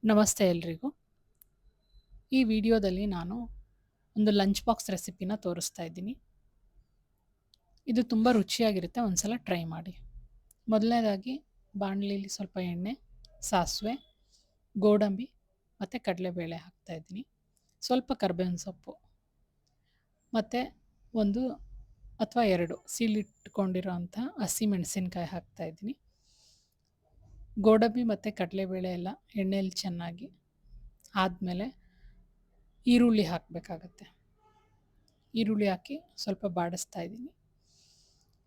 ನಮಸ್ತೆ ಎಲ್ರಿಗೂ. ಈ ವಿಡಿಯೋದಲ್ಲಿ ನಾನು ಒಂದು ಲಂಚ್ ಬಾಕ್ಸ್ ರೆಸಿಪಿನ ತೋರಿಸ್ತಾ ಇದ್ದೀನಿ. ಇದು ತುಂಬ ರುಚಿಯಾಗಿರುತ್ತೆ, ಒಂದ್ಸಲ ಟ್ರೈ ಮಾಡಿ. ಮೊದಲನೇದಾಗಿ ಬಾಣಲಿಲಿ ಸ್ವಲ್ಪ ಎಣ್ಣೆ, ಸಾಸಿವೆ, ಗೋಡಂಬಿ ಮತ್ತು ಕಡಲೆಬೇಳೆ ಹಾಕ್ತಾಯಿದ್ದೀನಿ. ಸ್ವಲ್ಪ ಕರ್ಬೇವಿನ ಸೊಪ್ಪು ಮತ್ತು 1 ಅಥವಾ 2 ಸೀಳಿಟ್ಕೊಂಡಿರೋ ಅಂಥ ಹಸಿಮೆಣಸಿನ್ಕಾಯಿ ಹಾಕ್ತಾಯಿದ್ದೀನಿ. ಗೋಡಂಬಿ ಮತ್ತು ಕಡಲೆಬೇಳೆ ಎಲ್ಲ ಎಣ್ಣೆಯಲ್ಲಿ ಚೆನ್ನಾಗಿ ಆದಮೇಲೆ ಈರುಳ್ಳಿ ಹಾಕಬೇಕಾಗತ್ತೆ. ಈರುಳ್ಳಿ ಹಾಕಿ ಸ್ವಲ್ಪ ಬಾಡಿಸ್ತಾ ಇದ್ದೀನಿ.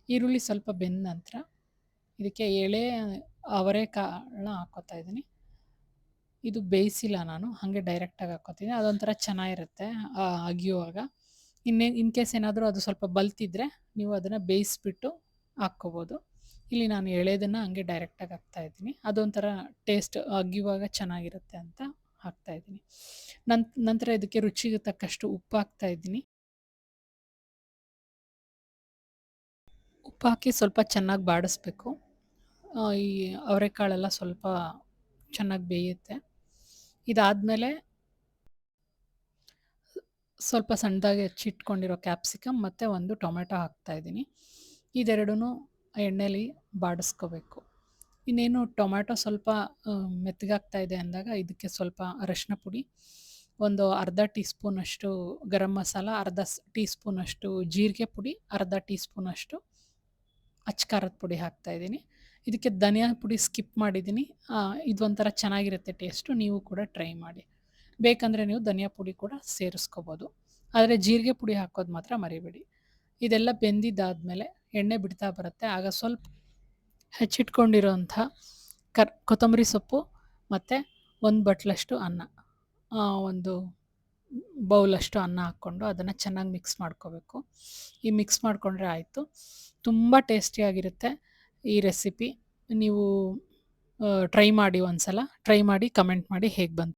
ಈರುಳ್ಳಿ ಸ್ವಲ್ಪ ಬೆಂದ ನಂತರ ಇದಕ್ಕೆ ಎಳೆ ಅವರೆಕಾಳನ್ನ ಹಾಕ್ಕೋತಾ ಇದ್ದೀನಿ. ಇದು ಬೇಯಿಸಿಲ್ಲ ನಾನು, ಹಾಗೆ ಡೈರೆಕ್ಟಾಗಿ ಹಾಕ್ಕೋತೀನಿ. ಅದೊಂಥರ ಚೆನ್ನಾಗಿರುತ್ತೆ ಅಗಿಯುವಾಗ. ಇನ್ ಕೇಸ್ ಏನಾದರೂ ಅದು ಸ್ವಲ್ಪ ಬಲ್ತಿದ್ರೆ ನೀವು ಅದನ್ನು ಬೇಯಿಸ್ಬಿಟ್ಟು ಹಾಕ್ಕೋಬೋದು. ಇಲ್ಲಿ ನಾನು ಎಳೆದನ್ನು ಹಂಗೆ ಡೈರೆಕ್ಟಾಗಿ ಹಾಕ್ತಾಯಿದ್ದೀನಿ. ಅದೊಂಥರ ಟೇಸ್ಟ್ ಅಗಿಯುವಾಗ ಚೆನ್ನಾಗಿರುತ್ತೆ ಅಂತ ಹಾಕ್ತಾಯಿದ್ದೀನಿ. ನಂತರ ಇದಕ್ಕೆ ರುಚಿಗೆ ತಕ್ಕಷ್ಟು ಉಪ್ಪು ಹಾಕ್ತಾಯಿದ್ದೀನಿ. ಉಪ್ಪು ಹಾಕಿ ಸ್ವಲ್ಪ ಚೆನ್ನಾಗಿ ಬಾಡಿಸ್ಬೇಕು. ಈ ಅವರೆಕಾಳೆಲ್ಲ ಸ್ವಲ್ಪ ಚೆನ್ನಾಗಿ ಬೇಯುತ್ತೆ. ಇದಾದಮೇಲೆ ಸ್ವಲ್ಪ ಸಣ್ಣದಾಗಿ ಹೆಚ್ಚಿಟ್ಕೊಂಡಿರೋ ಕ್ಯಾಪ್ಸಿಕಮ್ ಮತ್ತು 1 ಟೊಮೆಟೊ ಹಾಕ್ತಾಯಿದ್ದೀನಿ. ಇದೆರಡನ್ನೂ ಎಣ್ಣೆಲಿ ಬಾಡಿಸ್ಕೋಬೇಕು. ಇನ್ನೇನು ಟೊಮ್ಯಾಟೊ ಸ್ವಲ್ಪ ಮೆತ್ತಗಾಗ್ತಾ ಇದೆ ಅಂದಾಗ ಇದಕ್ಕೆ ಸ್ವಲ್ಪ ಅರಶಿನ ಪುಡಿ, ಒಂದು ಅರ್ಧ ಟೀ ಸ್ಪೂನಷ್ಟು ಗರಂ ಮಸಾಲ, ಅರ್ಧ ಟೀ ಸ್ಪೂನಷ್ಟು ಜೀರಿಗೆ ಪುಡಿ, ಅರ್ಧ ಟೀ ಸ್ಪೂನಷ್ಟು ಅಚ್ಚ ಖಾರದ ಪುಡಿ ಹಾಕ್ತಾಯಿದ್ದೀನಿ. ಇದಕ್ಕೆ ಧನಿಯಾ ಪುಡಿ ಸ್ಕಿಪ್ ಮಾಡಿದ್ದೀನಿ. ಇದೊಂಥರ ಚೆನ್ನಾಗಿರುತ್ತೆ ಟೇಸ್ಟು, ನೀವು ಕೂಡ ಟ್ರೈ ಮಾಡಿ. ಬೇಕಂದರೆ ನೀವು ಧನಿಯಾ ಪುಡಿ ಕೂಡ ಸೇರಿಸ್ಕೋಬೋದು. ಆದರೆ ಜೀರಿಗೆ ಪುಡಿ ಹಾಕೋದು ಮಾತ್ರ ಮರಿಬೇಡಿ. ಇದೆಲ್ಲ ಬೆಂದಿದ್ದಾದಮೇಲೆ ಎಣ್ಣೆ ಬಿಡ್ತಾ ಬರುತ್ತೆ. ಆಗ ಸ್ವಲ್ಪ ಹೆಚ್ಚಿಟ್ಕೊಂಡಿರೋಂಥ ಕೊತ್ತಂಬರಿ ಸೊಪ್ಪು ಮತ್ತು 1 ಬಟ್ಲಷ್ಟು ಅನ್ನ, ಒಂದು ಬೌಲಷ್ಟು ಅನ್ನ ಹಾಕ್ಕೊಂಡು ಅದನ್ನು ಚೆನ್ನಾಗಿ ಮಿಕ್ಸ್ ಮಾಡ್ಕೋಬೇಕು. ಈ ಮಿಕ್ಸ್ ಮಾಡಿಕೊಂಡ್ರೆ ಆಯಿತು. ತುಂಬ ಟೇಸ್ಟಿಯಾಗಿರುತ್ತೆ ಈ ರೆಸಿಪಿ. ನೀವು ಟ್ರೈ ಮಾಡಿ, ಒಂದ್ಸಲ ಟ್ರೈ ಮಾಡಿ ಕಮೆಂಟ್ ಮಾಡಿ ಹೇಗೆ ಬಂತು.